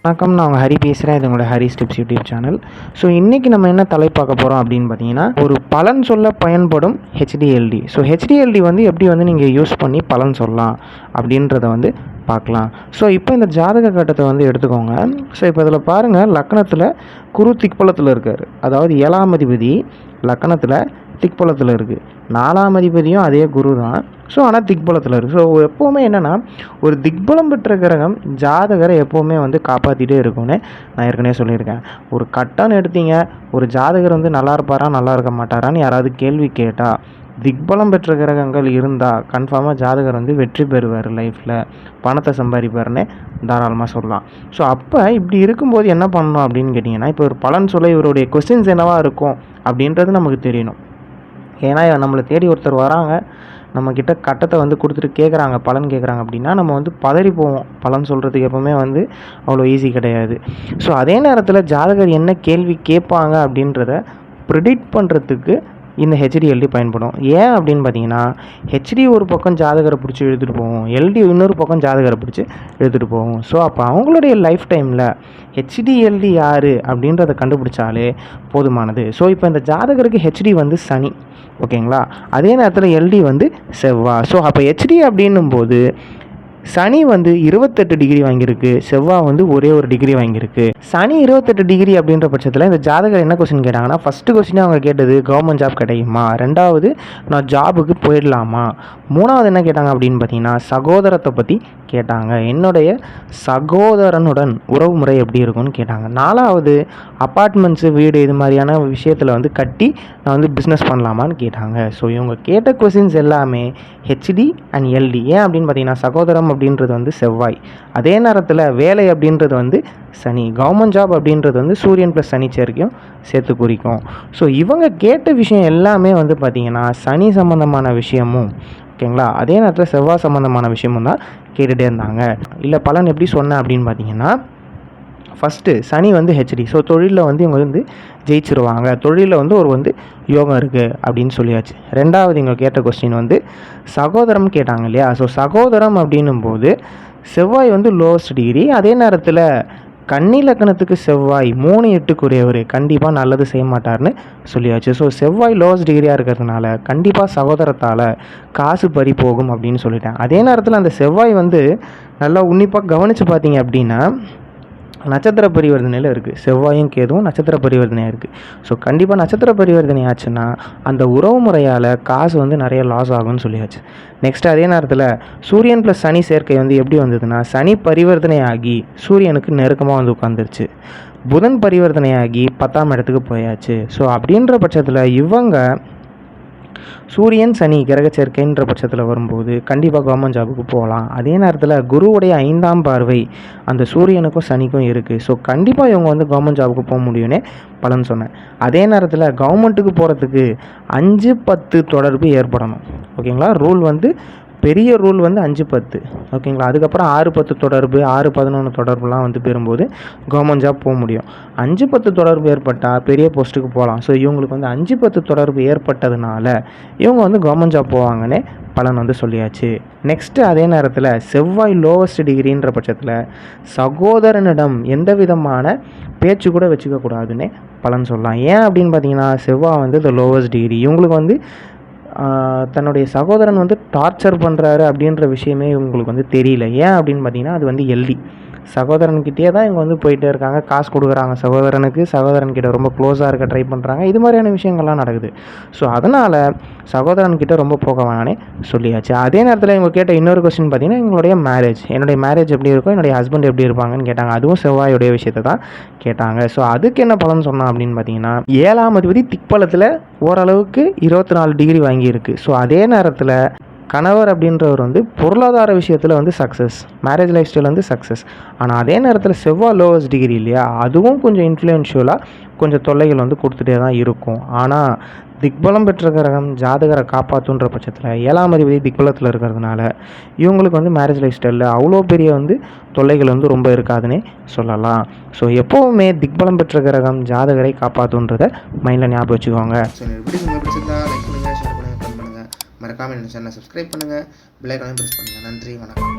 வணக்கம், நான் உங்கள் ஹரி பேசுகிறேன். இது உங்களோட Hari steps YouTube channel. So இன்றைக்கி நம்ம என்ன பார்க்க போகிறோம் அப்படின்னு பார்த்தீங்கன்னா, ஒரு பலன் சொல்ல பயன்படும் ஹெச்டிஎல்டி. ஸோ ஹெச்டிஎல்டி வந்து எப்படி வந்து நீங்கள் யூஸ் பண்ணி பலன் சொல்லலாம் அப்படின்றத வந்து பார்க்கலாம். ஸோ இப்போ இந்த ஜாதக கட்டத்தை வந்து எடுத்துக்கோங்க. ஸோ இப்போ இதில் பாருங்கள், லக்னத்தில் குரு திக்பலத்தில் இருக்கார். அதாவது 7ஆம் அதிபதி லக்னத்தில் திக்பலத்தில் இருக்குது. 4ஆம் அதிபதியும் அதே குரு தான். ஸோ ஆனால் திக்பலத்தில் இருக்குது. ஸோ எப்போவுமே என்னென்னா, ஒரு திக்பலம் பெற்ற கிரகம் ஜாதகரை எப்போவுமே வந்து காப்பாற்றிட்டே இருக்கும்னு நான் ஏற்கனவே சொல்லியிருக்கேன். ஒரு கட்டம்னு எடுத்தீங்க, ஒரு ஜாதகர் வந்து நல்லா இருப்பாரா நல்லா இருக்க மாட்டாரான்னு யாராவது கேள்வி கேட்டால், திக்பலம் பெற்ற கிரகங்கள் இருந்தால் கன்ஃபார்மாக ஜாதகர் வந்து வெற்றி பெறுவார், லைஃப்பில் பணத்தை சம்பாதிப்பார்னு தாராளமாக சொல்லலாம். ஸோ அப்போ இப்படி இருக்கும்போது என்ன பண்ணணும் அப்படின்னு கேட்டிங்கன்னா, இப்போ ஒரு பலன் சொல்ல இவருடைய கொஸ்டின்ஸ் என்னவாக இருக்கும் அப்படின்றது நமக்கு தெரியணும். ஏன்னா நம்மளை தேடி ஒருத்தர் வராங்க, நம்மக்கிட்ட கட்டத்தை வந்து கொடுத்துட்டு கேட்குறாங்க, பலன் கேட்குறாங்க அப்படின்னா நம்ம வந்து பதறி போவோம். பலன் சொல்கிறதுக்கு எப்போவுமே வந்து அவ்வளோ ஈஸி கிடையாது. ஸோ அதே நேரத்தில் ஜாதகர் என்ன கேள்வி கேட்பாங்க அப்படின்றத ப்ரிடிக்ட் பண்ணுறதுக்கு இந்த ஹெச்டிஎல்டி பயன்படும். ஏன் அப்படின்னு பார்த்தீங்கன்னா, ஹெச்டி ஒரு பக்கம் ஜாதகரை பிடிச்சி எழுதிட்டு போவோம், எல்டி இன்னொரு பக்கம் ஜாதகரை பிடிச்சி எழுதிட்டு போவோம். ஸோ அப்போ அவங்களுடைய லைஃப் டைமில் ஹெச்டிஎல்டி யார் அப்படின்றத கண்டுபிடிச்சாலே போதுமானது. ஸோ இப்போ இந்த ஜாதகருக்கு ஹெச்டி வந்து சனி, ஓகேங்களா? அதே நேரத்தில் எல்டி வந்து செவ்வாய். ஸோ அப்போ ஹெச்டி அப்படின்னும் போது சனி வந்து 28 டிகிரி வாங்கியிருக்கு, செவ்வாய் வந்து ஒரே ஒரு டிகிரி வாங்கியிருக்கு. சனி 28 டிகிரி அப்படின்ற பட்சத்தில் இந்த ஜாதகர் என்ன கொஸ்டின் கேட்டாங்கன்னா, ஃபஸ்ட்டு கொஸ்டினே அவங்க கேட்டது கவர்மெண்ட் ஜாப் கிடைக்குமா, ரெண்டாவது நான் ஜாபுக்கு போயிடலாமா, மூணாவது என்ன கேட்டாங்க அப்படின்னு பார்த்தீங்கன்னா சகோதரத்தை பற்றி கேட்டாங்க. என்னுடைய சகோதரனுடன் உறவு முறை எப்படி இருக்கும்னு கேட்டாங்க. நாலாவது அப்பார்ட்மெண்ட்ஸு, வீடு இது மாதிரியான விஷயத்தில் வந்து கட்டி நான் வந்து பிஸ்னஸ் பண்ணலாமான்னு கேட்டாங்க. ஸோ இவங்க கேட்ட கொஸ்டின்ஸ் எல்லாமே ஹெச்டி அண்ட் எல்டி. ஏன் அப்படின்னு பார்த்தீங்கன்னா, சகோதரம் அப்படின்றது வந்து செவ்வாய், அதே நேரத்தில் வேலை அப்படின்றது வந்து சனி, கவர்மெண்ட் ஜாப் அப்படின்றது வந்து சூரியன் ப்ளஸ் சனி சேர்க்கையும் சேர்த்து குறிக்கும். ஸோ இவங்க கேட்ட விஷயம் எல்லாமே வந்து பார்த்திங்கன்னா சனி சம்மந்தமான விஷயமும், ஓகேங்களா, அதே நேரத்தில் செவ்வாய் சம்மந்தமான விஷயமும் தான் கேட்டுகிட்டே இருந்தாங்க. இல்லை பலன் எப்படி சொன்னேன் அப்படின்னு பார்த்தீங்கன்னா, ஃபஸ்ட்டு சனி வந்து ஹெச்டி. ஸோ தொழிலில் வந்து இவங்க வந்து ஜெயிச்சிருவாங்க, தொழிலில் வந்து ஒரு வந்து யோகம் இருக்குது அப்படின்னு சொல்லியாச்சு. ரெண்டாவது இவங்க கேட்ட கொஸ்டின் வந்து சகோதரம் கேட்டாங்க இல்லையா? ஸோ சகோதரம் அப்படின்னும் போது செவ்வாய் வந்து லோவஸ்ட் டிகிரி, அதே நேரத்தில் கன்னி லக்னத்துக்கு செவ்வாய் 3-8 கண்டிப்பாக நல்லது செய்ய மாட்டார்னு சொல்லியாச்சு. ஸோ செவ்வாய் லோவஸ்ட் டிகிரியாக இருக்கிறதுனால கண்டிப்பாக சகோதரத்தால் காசு பறி போகும் அப்படின்னு சொல்லிட்டேன். அதே நேரத்தில் அந்த செவ்வாய் வந்து நல்லா உன்னிப்பாக கவனித்து பார்த்தீங்க அப்படின்னா நட்சத்திர பரிவர்த்தனையில் இருக்குது. செவ்வாயும் கேதுவும் நட்சத்திர பரிவர்த்தனையாக இருக்குது. ஸோ கண்டிப்பாக நட்சத்திர பரிவர்த்தனை ஆச்சுன்னா அந்த உறவு முறையால் காசு வந்து நிறைய லாஸ் ஆகும்னு சொல்லியாச்சு. நெக்ஸ்ட் அதே நேரத்தில் சூரியன் ப்ளஸ் சனி சேர்க்கை வந்து எப்படி வந்ததுன்னா, சனி பரிவர்த்தனை ஆகி சூரியனுக்கு நெருக்கமாக வந்து உட்காந்துருச்சு, புதன் பரிவர்த்தனையாகி 10ஆம் இடத்துக்கு போயாச்சு. ஸோ அப்படின்ற பட்சத்தில் இவங்க சூரியன் சனி கிரக சேர்க்கைன்ற பட்சத்தில் வரும்போது கண்டிப்பாக கவர்மெண்ட் ஜாபுக்கு போகலாம். அதே நேரத்தில் குருவுடைய 5ஆம் பார்வை அந்த சூரியனுக்கும் சனிக்கும் இருக்குது. ஸோ கண்டிப்பாக இவங்க வந்து கவர்மெண்ட் ஜாபுக்கு போக முடியும்னே பலன் சொன்னேன். அதே நேரத்தில் கவர்மெண்ட்டுக்கு போகிறதுக்கு 5-10 தொடர்பு ஏற்படணும், ஓகேங்களா? ரூல் வந்து பெரிய ரூல் வந்து 5-10, ஓகேங்களா? அதுக்கப்புறம் 6-10 தொடர்பு, 6-11 தொடர்புலாம் வந்து பெறும்போது கவர்மெண்ட் ஜாப் போக முடியும். 5-10 தொடர்பு ஏற்பட்டால் பெரிய போஸ்ட்டுக்கு போகலாம். ஸோ இவங்களுக்கு வந்து 5-10 தொடர்பு ஏற்பட்டதுனால இவங்க வந்து கவர்மெண்ட் ஜாப் போவாங்கன்னே பலன் வந்து சொல்லியாச்சு. நெக்ஸ்ட்டு அதே நேரத்தில் செவ்வாய் லோவஸ்ட் டிகிரின்ற பட்சத்தில் சகோதரனிடம் எந்த விதமான பேச்சு கூட வச்சுக்கக்கூடாதுன்னே பலன் சொல்லலாம். ஏன் அப்படின்னு பார்த்தீங்கன்னா, செவ்வாய் வந்து த லோவஸ்ட் டிகிரி. இவங்களுக்கு வந்து தன்னுடைய சகோதரன் வந்து டார்ச்சர் பண்ணுறாரு அப்படின்ற விஷயமே இவங்களுக்கு வந்து தெரியல. ஏன் அப்படின்னு பார்த்தீங்கன்னா, அது வந்து எல்டி. சகோதரன்கிட்டே தான் இவங்க வந்து போயிட்டே இருக்காங்க, காசு கொடுக்குறாங்க சகோதரனுக்கு, சகோதரன்கிட்ட ரொம்ப க்ளோஸாக இருக்க ட்ரை பண்ணுறாங்க, இது மாதிரியான விஷயங்கள்லாம் நடக்குது. ஸோ அதனால் சகோதரன்கிட்ட ரொம்ப போக வேணானே சொல்லியாச்சு. அதே நேரத்தில் இவங்க கேட்ட இன்னொரு கொஸ்டின் பார்த்தீங்கன்னா, எங்களுடைய மேரேஜ், என்னுடைய மேரேஜ் எப்படி இருக்கும், என்னுடைய ஹஸ்பண்ட் எப்படி இருப்பாங்கன்னு கேட்டாங்க. அதுவும் செவ்வாயுடைய விஷயத்தை தான் கேட்டாங்க. ஸோ அதுக்கு என்ன பலன் சொன்னோம் அப்படின்னு பார்த்தீங்கன்னா, 7ஆம் அதிபதி திக்பலத்தில் ஓரளவுக்கு 24 டிகிரி வாங்கியிருக்கு. ஸோ அதே நேரத்தில் கணவர் அப்படின்றவர் வந்து பொருளாதார விஷயத்தில் வந்து சக்ஸஸ், மேரேஜ் லைஃப் ஸ்டைல் வந்து சக்ஸஸ். ஆனால் அதே நேரத்தில் செவ்வாய் லோவஸ்ட் டிகிரி இல்லையா, அதுவும் கொஞ்சம் இன்ஃப்ளூயன்ஷியலாக கொஞ்சம் தொல்லைகள் வந்து கொடுத்துட்டே தான் இருக்கும். ஆனால் திக்பலம் பெற்ற கிரகம் ஜாதகரை காப்பாற்றுன்ற பட்சத்தில் 7ஆம் அதிபதி திக்பலத்தில் இருக்கிறதுனால இவங்களுக்கு வந்து மேரேஜ் லைஃப் ஸ்டைலில் அவ்வளோ பெரிய வந்து தொல்லைகள் வந்து ரொம்ப இருக்காதுன்னே சொல்லலாம். ஸோ எப்போவுமே திக்பலம் பெற்ற கிரகம் ஜாதகரை காப்பாற்றுன்றதை மைண்டில் ஞாபகம் வச்சுக்கோங்க. மறக்காமல் என்ன சேனலை சப்ஸ்கிரைப் பண்ணுங்கள், பெல் ஐகானையும் ப்ரெஸ் பண்ணுங்கள். நன்றி, வணக்கம்.